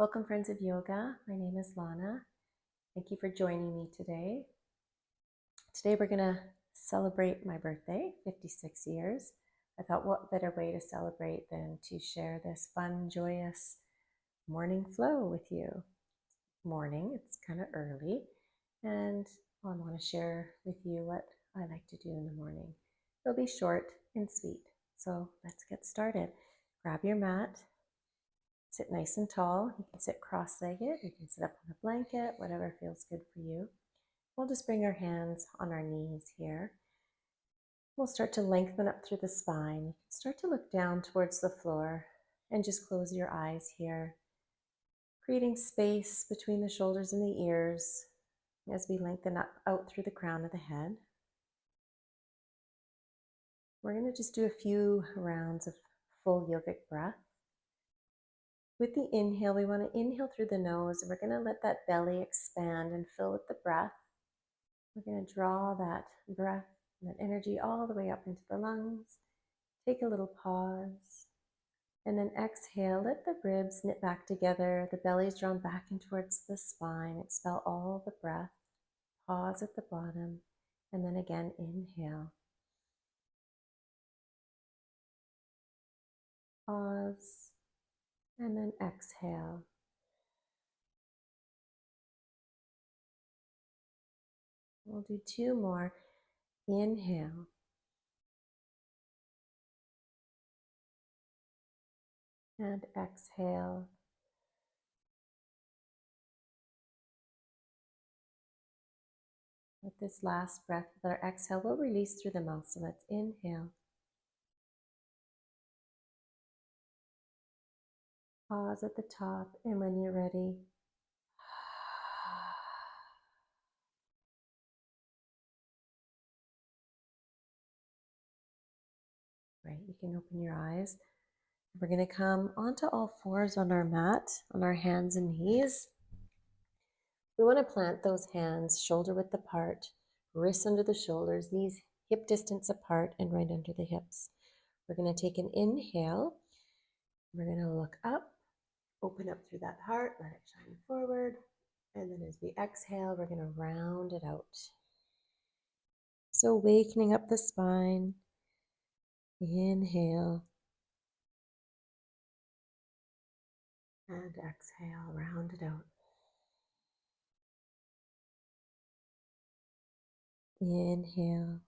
Welcome, friends of yoga. My name is Lana. Thank you for joining me today. Today we're going to celebrate my birthday, 56 years. I thought what better way to celebrate than to share this fun, joyous morning flow with you. Morning, it's kind of early, and I want to share with you what I like to do in the morning. It'll be short and sweet, so let's get started. Grab your mat. Sit nice and tall. You can sit cross-legged. You can sit up on a blanket, whatever feels good for you. We'll just bring our hands on our knees here. We'll start to lengthen up through the spine. You can start to look down towards the floor and just close your eyes here, creating space between the shoulders and the ears as we lengthen up out through the crown of the head. We're going to just do a few rounds of full yogic breath. With the inhale, we want to inhale through the nose, and we're going to let that belly expand and fill with the breath. We're going to draw that breath and that energy all the way up into the lungs. Take a little pause, and then exhale. Let the ribs knit back together. The belly is drawn back in towards the spine. Expel all the breath. Pause at the bottom, and then again inhale. Pause, and then exhale. We'll do two more. Inhale. And exhale. With this last breath, with our exhale, we'll release through the mouth. So let's inhale. Pause at the top, and when you're ready, right, you can open your eyes. We're going to come onto all fours on our mat, on our hands and knees. We want to plant those hands shoulder width apart, wrists under the shoulders, knees hip distance apart and right under the hips. We're going to take an inhale. We're going to look up, open up through that heart, let it shine forward. And then as we exhale, we're going to round it out. So awakening up the spine. Inhale. And exhale, round it out. Inhale.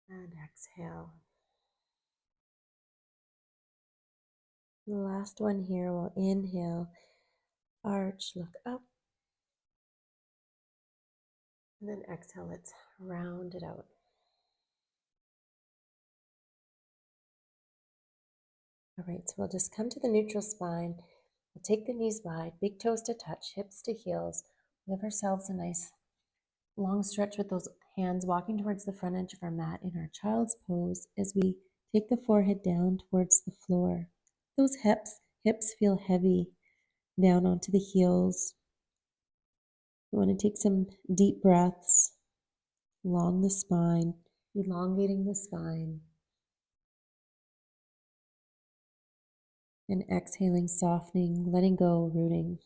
And exhale. The last one here, we'll inhale, arch, look up. And then exhale, let's round it out. All right, so we'll just come to the neutral spine. We'll take the knees wide, big toes to touch, hips to heels. Give ourselves a nice long stretch with those hands walking towards the front edge of our mat in our child's pose as we take the forehead down towards the floor. Those hips feel heavy down onto the heels. We want to take some deep breaths along the spine, elongating the spine. And exhaling, softening, letting go, rooting.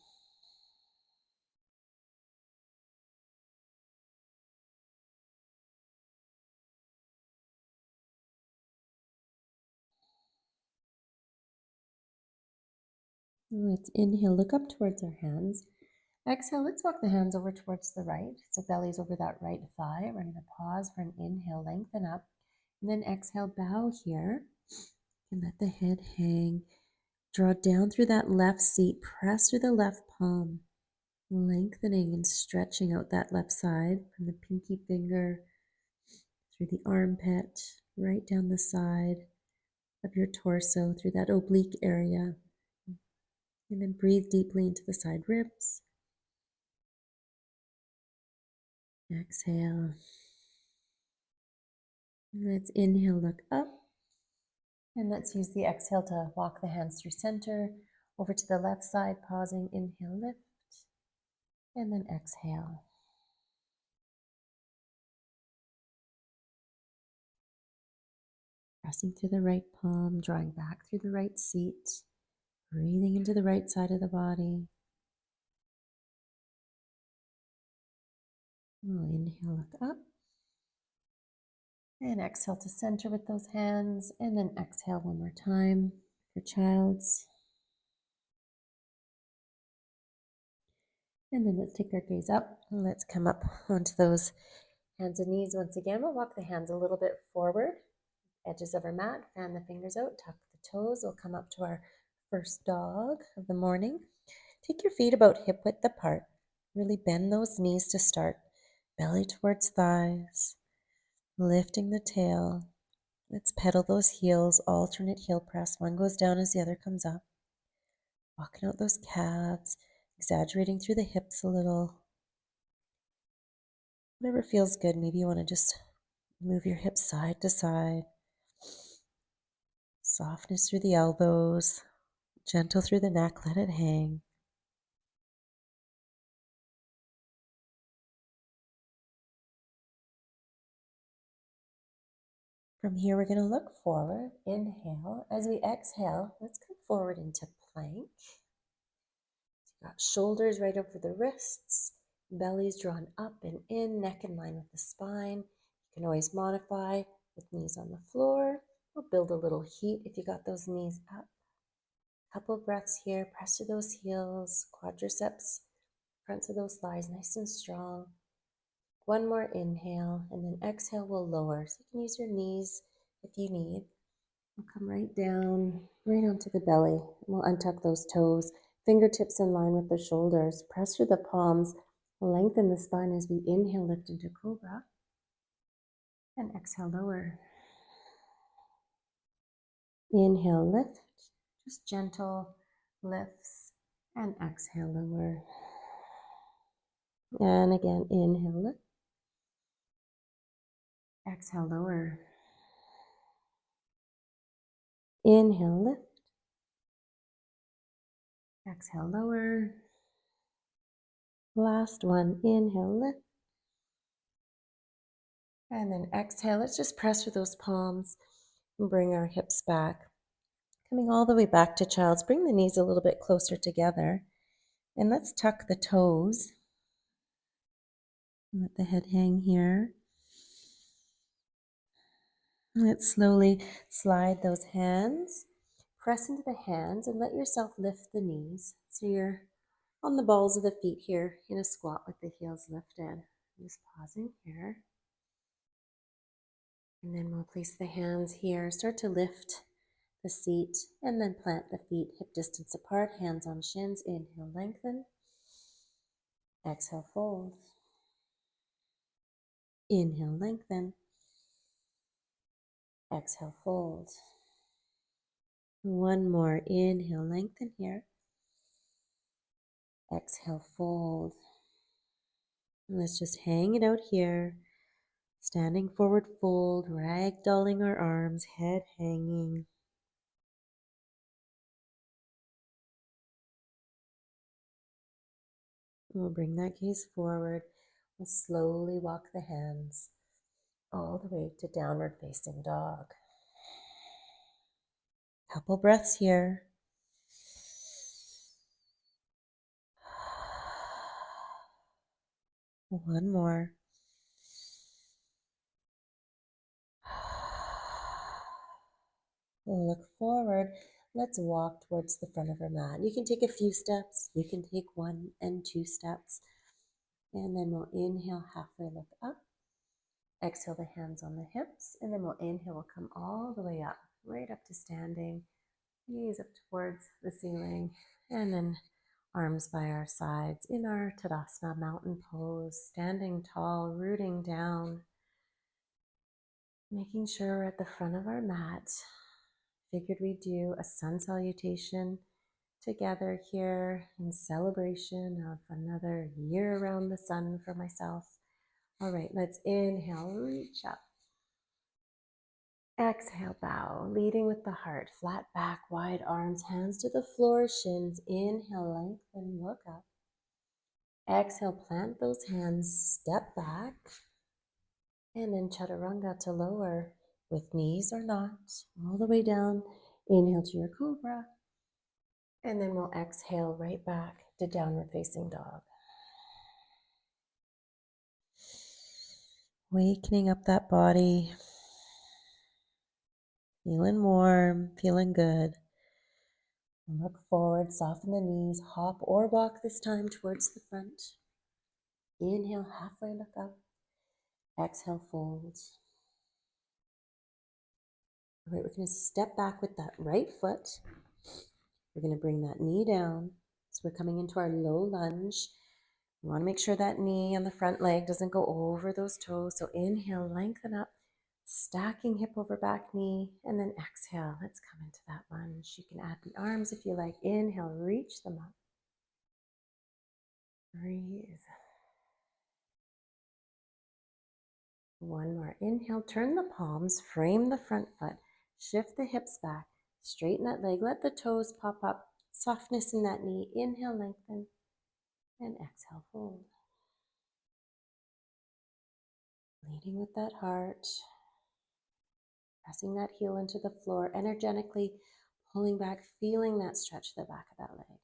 Let's inhale, look up towards our hands. Exhale, let's walk the hands over towards the right. So belly's over that right thigh. We're going to pause for an inhale, lengthen up. And then exhale, bow here. And let the head hang. Draw down through that left seat. Press through the left palm. Lengthening and stretching out that left side from the pinky finger through the armpit, right down the side of your torso, through that oblique area. And then breathe deeply into the side ribs. Exhale. Let's inhale, look up. And let's use the exhale to walk the hands through center, over to the left side, pausing, inhale, lift, and then exhale. Pressing through the right palm, drawing back through the right seat, breathing into the right side of the body. We'll inhale, look up. And exhale to center with those hands. And then exhale one more time for child's. And then let's take our gaze up. And let's come up onto those hands and knees once again. We'll walk the hands a little bit forward. Edges of our mat, fan the fingers out, tuck the toes. We'll come up to our first dog of the morning. Take your feet about hip width apart. Really bend those knees to start. Belly towards thighs. Lifting the tail. Let's pedal those heels, alternate heel press. One goes down as the other comes up. Walking out those calves, exaggerating through the hips a little. Whatever feels good. Maybe you want to just move your hips side to side. Softness through the elbows, gentle through the neck, let it hang. From here, we're going to look forward, inhale. As we exhale, let's come forward into plank. You've got shoulders right over the wrists, belly's drawn up and in, neck in line with the spine. You can always modify with knees on the floor or build a little heat if you got those knees up. Couple breaths here, press through those heels, quadriceps, fronts of those thighs nice and strong. One more inhale, and then exhale, we'll lower. So you can use your knees if you need. We'll come right down, right onto the belly. And we'll untuck those toes, fingertips in line with the shoulders. Press through the palms, lengthen the spine as we inhale, lift into cobra. And exhale, lower. Inhale, lift. Just gentle lifts. And exhale, lower. And again, inhale, lift. Exhale, lower. Inhale, lift. Exhale, lower. Last one, inhale, lift. And then exhale, let's just press with those palms and bring our hips back. Coming all the way back to child's, bring the knees a little bit closer together. And let's tuck the toes. Let the head hang here. Let's slowly slide those hands. Press into the hands and let yourself lift the knees. So you're on the balls of the feet here in a squat with the heels lifted. Just pausing here. And then we'll place the hands here. Start to lift the seat and then plant the feet hip distance apart, hands on shins. Inhale, lengthen. Exhale, fold. Inhale, lengthen. Exhale, fold. One more. Inhale, lengthen here. Exhale, fold. And let's just hang it out here. Standing forward fold, ragdolling our arms, head hanging. We'll bring that gaze forward. We'll slowly walk the hands all the way to downward facing dog. Couple breaths here. One more. We'll look forward. Let's walk towards the front of our mat. You can take a few steps. You can take 1 and 2 steps. And then we'll inhale, halfway look up. Exhale the hands on the hips. And then we'll inhale, we'll come all the way up, right up to standing. Knees up towards the ceiling. And then arms by our sides in our Tadasana mountain pose, standing tall, rooting down, making sure we're at the front of our mat. Figured we'd do a sun salutation together here in celebration of another year around the sun for myself. All right, let's inhale, reach up. Exhale, bow, leading with the heart, flat back, wide arms, hands to the floor, shins. Inhale, lengthen, look up. Exhale, plant those hands, step back. And then chaturanga to lower. with knees or not, all the way down. Inhale to your cobra. And then we'll exhale right back to downward facing dog. Wakening up that body. Feeling warm, feeling good. And look forward, soften the knees, hop or walk this time towards the front. Inhale, halfway look up. Exhale, fold. All right, we're going to step back with that right foot. We're going to bring that knee down. So we're coming into our low lunge. You want to make sure that knee on the front leg doesn't go over those toes. So inhale, lengthen up, stacking hip over back knee, and then exhale. Let's come into that lunge. You can add the arms if you like. Inhale, reach them up. Breathe. One more. Inhale, turn the palms, frame the front foot, shift the hips back, straighten that leg, let the toes pop up, softness in that knee. Inhale, lengthen, and exhale, fold. Leading with that heart, pressing that heel into the floor, energetically pulling back, feeling that stretch to the back of that leg.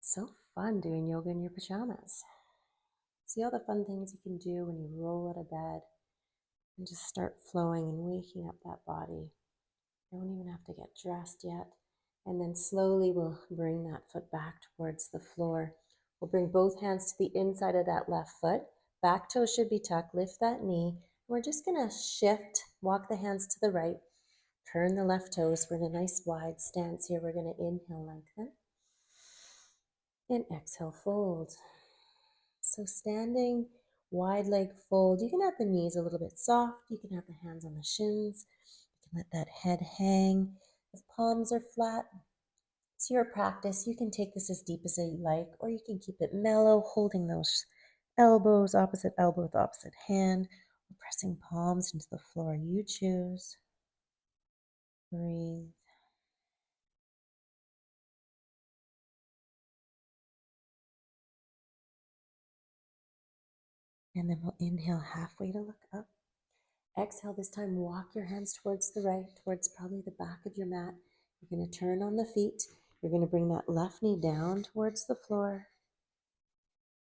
It's so fun doing yoga in your pajamas. See all the fun things you can do when you roll out of bed and just start flowing and waking up that body. You don't even have to get dressed yet. And then slowly we'll bring that foot back towards the floor. We'll bring both hands to the inside of that left foot. Back toe should be tucked. Lift that knee. We're just going to shift, walk the hands to the right. Turn the left toes. We're in a nice wide stance here. We're going to inhale, lengthen. And exhale, fold. So standing, wide leg fold. You can have the knees a little bit soft. You can have the hands on the shins. You can let that head hang. If palms are flat, it's your practice. You can take this as deep as you like, or you can keep it mellow, holding those elbows, opposite elbow with opposite hand, or pressing palms into the floor. You choose. Breathe. And then we'll inhale halfway to look up. Exhale, this time walk your hands towards the right, towards probably the back of your mat. You're going to turn on the feet. You're going to bring that left knee down towards the floor.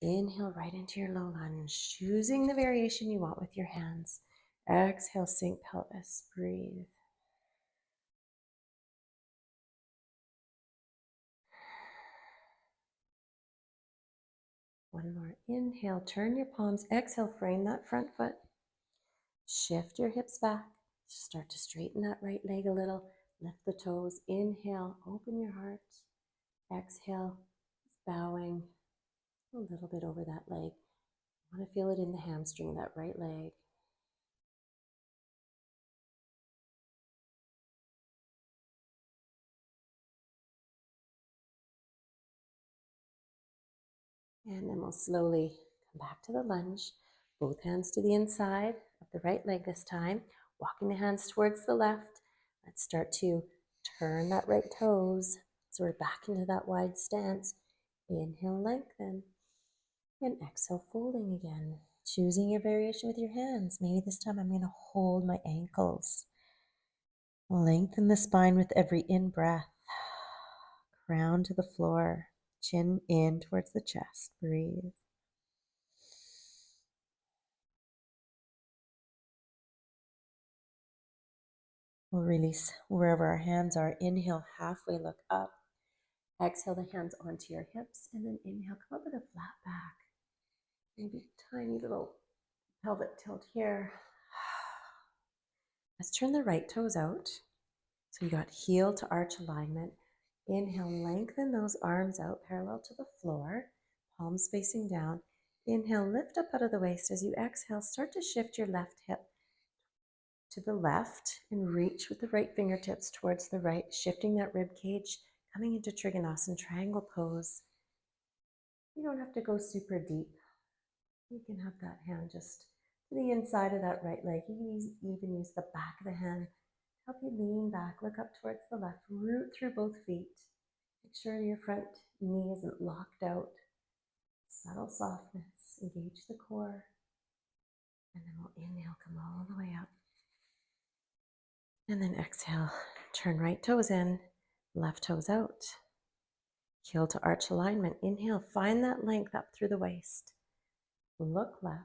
Inhale right into your low lunge, choosing the variation you want with your hands. Exhale, sink pelvis. Breathe. One more. Inhale, turn your palms. Exhale, frame that front foot. Shift your hips back. Start to straighten that right leg a little. Lift the toes. Inhale, open your heart. Exhale, bowing a little bit over that leg. I want to feel it in the hamstring of that right leg. And then we'll slowly come back to the lunge. Both hands to the inside of the right leg this time. Walking the hands towards the left. Let's start to turn that right toes. So we're back into that wide stance. Inhale, lengthen. And exhale, folding again. Choosing your variation with your hands. Maybe this time I'm going to hold my ankles. Lengthen the spine with every in-breath. Crown to the floor. Chin in towards the chest. Breathe. We'll release wherever our hands are. Inhale, halfway look up. Exhale the hands onto your hips. And then inhale, come up with a flat back. Maybe tiny little pelvic tilt here. Let's turn the right toes out. So you got heel to arch alignment. Inhale, lengthen those arms out parallel to the floor, palms facing down. Inhale, lift up out of the waist. As you exhale, start to shift your left hip to the left and reach with the right fingertips towards the right, shifting that rib cage, coming into Trikonasana, triangle pose. You don't have to go super deep. You can have that hand just to the inside of that right leg. You can even use the back of the hand to help you lean back, look up towards the left, root through both feet. Make sure your front knee isn't locked out. Subtle softness, engage the core. And then we'll inhale, come all the way up. And then exhale, turn right toes in, left toes out. Heel to arch alignment. Inhale, find that length up through the waist. Look left.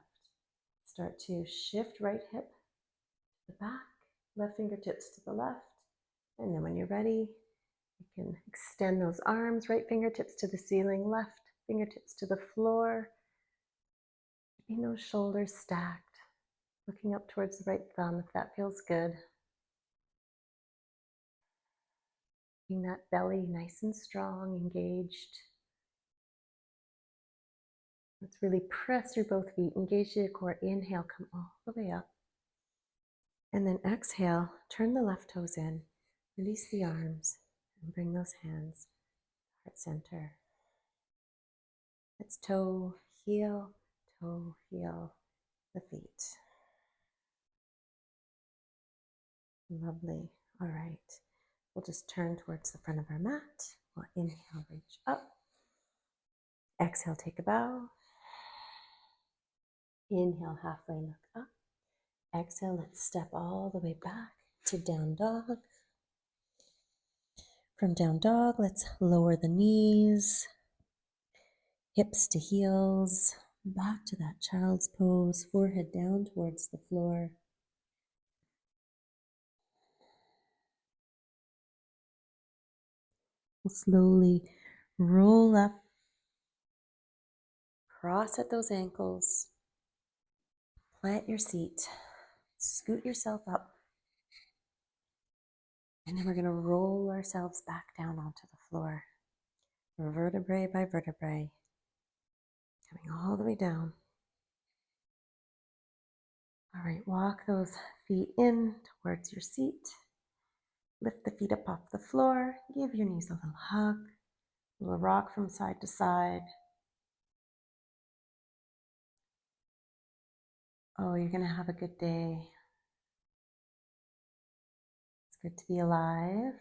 Start to shift right hip to the back, left fingertips to the left. And then when you're ready, you can extend those arms, right fingertips to the ceiling, left fingertips to the floor. Keeping those shoulders stacked, looking up towards the right thumb if that feels good. Keeping that belly nice and strong, engaged. Let's really press through both feet, engage the core. Inhale, come all the way up. And then exhale, turn the left toes in, release the arms, and bring those hands heart center. Let's toe, heel, the feet. Lovely. All right. We'll just turn towards the front of our mat. We'll inhale, reach up. Exhale, take a bow. Inhale, halfway look up. Exhale, let's step all the way back to down dog. From down dog, let's lower the knees, hips to heels, back to that child's pose, forehead down towards the floor. We'll slowly roll up, cross at those ankles, plant your seat, scoot yourself up, and then we're going to roll ourselves back down onto the floor, vertebrae by vertebrae, coming all the way down. All right, walk those feet in towards your seat. Lift the feet up off the floor. Give your knees a little hug, a little rock from side to side. Oh, you're going to have a good day. It's good to be alive.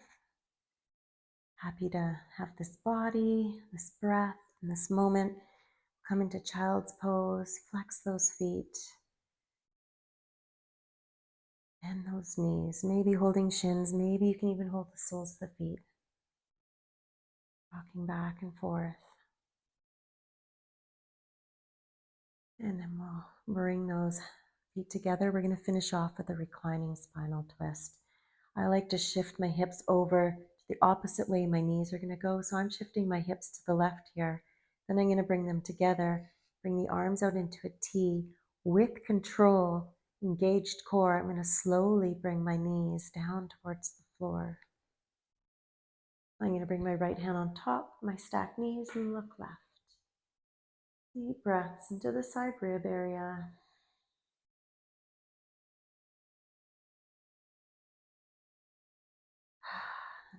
Happy to have this body, this breath, and this moment. Come into child's pose, flex those feet and those knees. Maybe holding shins, maybe you can even hold the soles of the feet. Rocking back and forth. And then we'll bring those feet together. We're going to finish off with a reclining spinal twist. I like to shift my hips over to the opposite way my knees are going to go. So I'm shifting my hips to the left here. Then I'm going to bring them together, bring the arms out into a T with control, engaged core. I'm going to slowly bring my knees down towards the floor. I'm going to bring my right hand on top, my stacked knees, and look left. Deep breaths into the side rib area.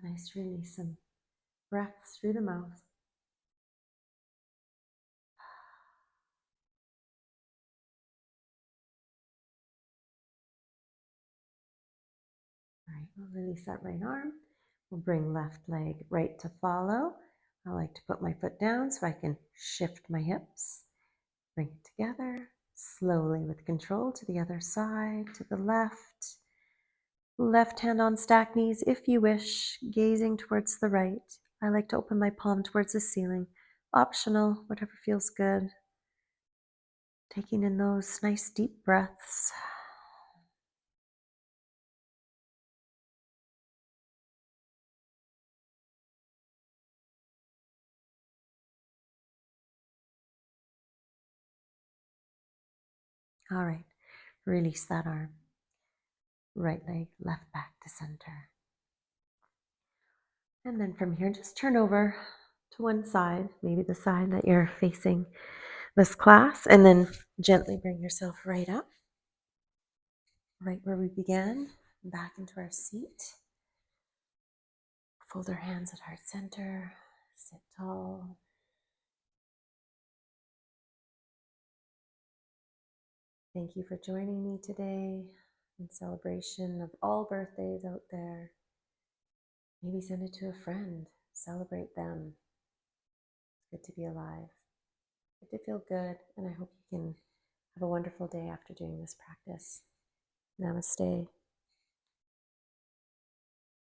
A nice release, some breaths through the mouth. All right, we'll release that right arm. We'll bring left leg right to follow. I like to put my foot down so I can shift my hips. Bring it together, slowly with control to the other side, to the left. Left hand on stacked knees if you wish, gazing towards the right. I like to open my palm towards the ceiling. Optional, whatever feels good. Taking in those nice deep breaths. All right, release that arm. Right leg, left back to center. And then from here, just turn over to one side, maybe the side that you're facing this class, and then gently bring yourself right up, right where we began, back into our seat. Fold our hands at heart center, sit tall. Thank you for joining me today in celebration of all birthdays out there. Maybe send it to a friend, celebrate them. It's good to be alive, good to feel good, and I hope you can Have a wonderful day after doing this practice. Namaste.